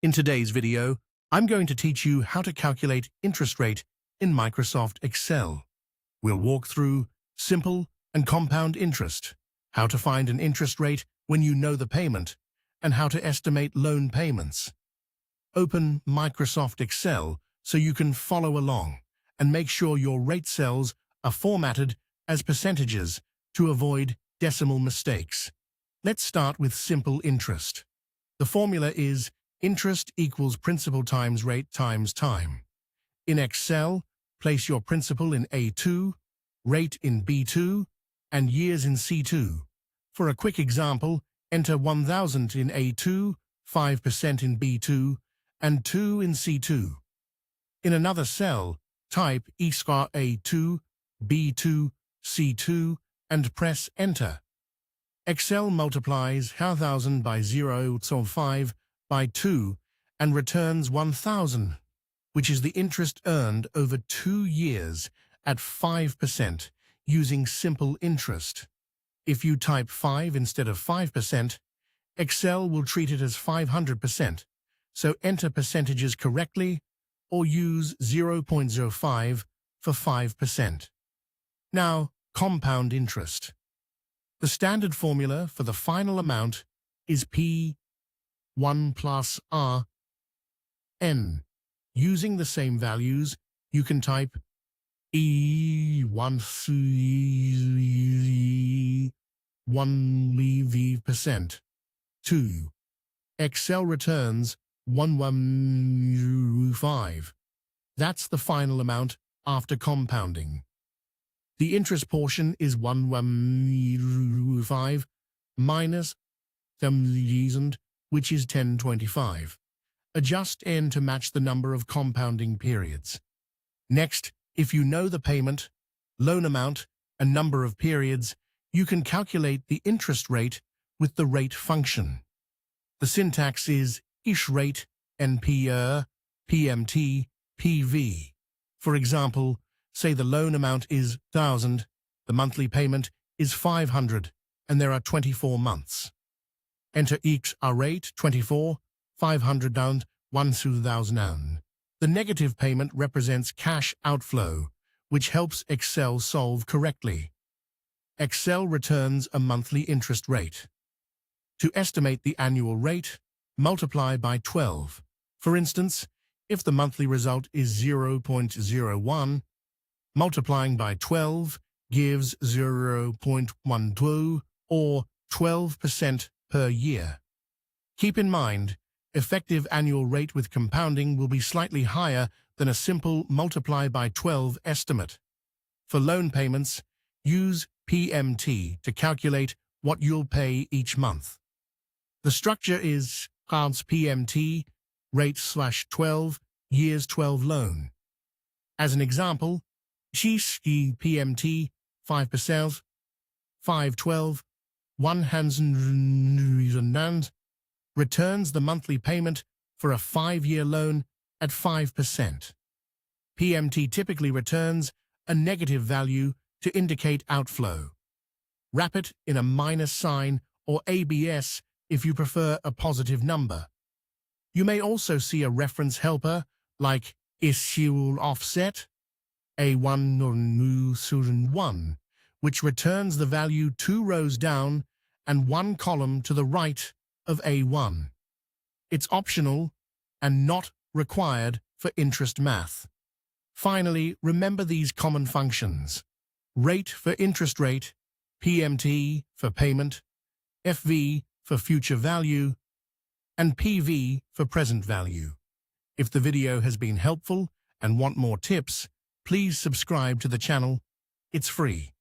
In today's video, I'm going to teach you how to calculate interest rate in Microsoft Excel. We'll walk through simple and compound interest, how to find an interest rate when you know the payment, and how to estimate loan payments. Open Microsoft Excel so you can follow along and make sure your rate cells are formatted as percentages to avoid decimal mistakes. Let's start with simple interest. The formula is interest equals principal times rate times time. In Excel, place your principal in A2, rate in B2, and years in C2. For a quick example, enter 1,000 in A2, 5% in B2, and 2 in C2. In another cell, type E-star A2, B2, C2, and press Enter. Excel multiplies 1,000 by 0.5 by 2 and returns 1,000, which is the interest earned over 2 years at 5% using simple interest. If you type 5 instead of 5%, Excel will treat it as 500%, so enter percentages correctly or use 0.05 for 5%. Now, compound interest. The standard formula for the final amount is P1 plus R N. Using the same values, you can type E1 1% 2. Excel returns 115. That's the final amount after compounding. The interest portion is 115 minus 1,000, which is 1025. Adjust n to match the number of compounding periods. Next, if you know the payment, loan amount, and number of periods, you can calculate the interest rate with the rate function. The syntax is ish rate NPR, PMT, PV. For example, say the loan amount is 1,000, the monthly payment is 500, and there are 24 months. Enter X rate 24, 500 down, 1,000. The negative payment represents cash outflow, which helps Excel solve correctly. Excel returns a monthly interest rate. To estimate the annual rate, multiply by 12. For instance, if the monthly result is 0.01, multiplying by 12 gives 0.12 or 12% per year. Keep in mind, effective annual rate with compounding will be slightly higher than a simple multiply by 12 estimate. For loan payments, use PMT to calculate what you'll pay each month. The structure is cards PMT, rate/12, years 12 loan. As an example, Ski PMT 5%, 512, 100 returns the monthly payment for a 5-year loan at 5%. PMT typically returns a negative value to indicate outflow. Wrap it in a minus sign or ABS if you prefer a positive number. You may also see a reference helper like issue offset, A1 or N1, which returns the value 2 rows down and 1 column to the right of A1. It's optional and not required for interest math. Finally, remember these common functions. Rate for interest rate, PMT for payment, FV for future value, and PV for present value. If the video has been helpful and want more tips, please subscribe to the channel. It's free.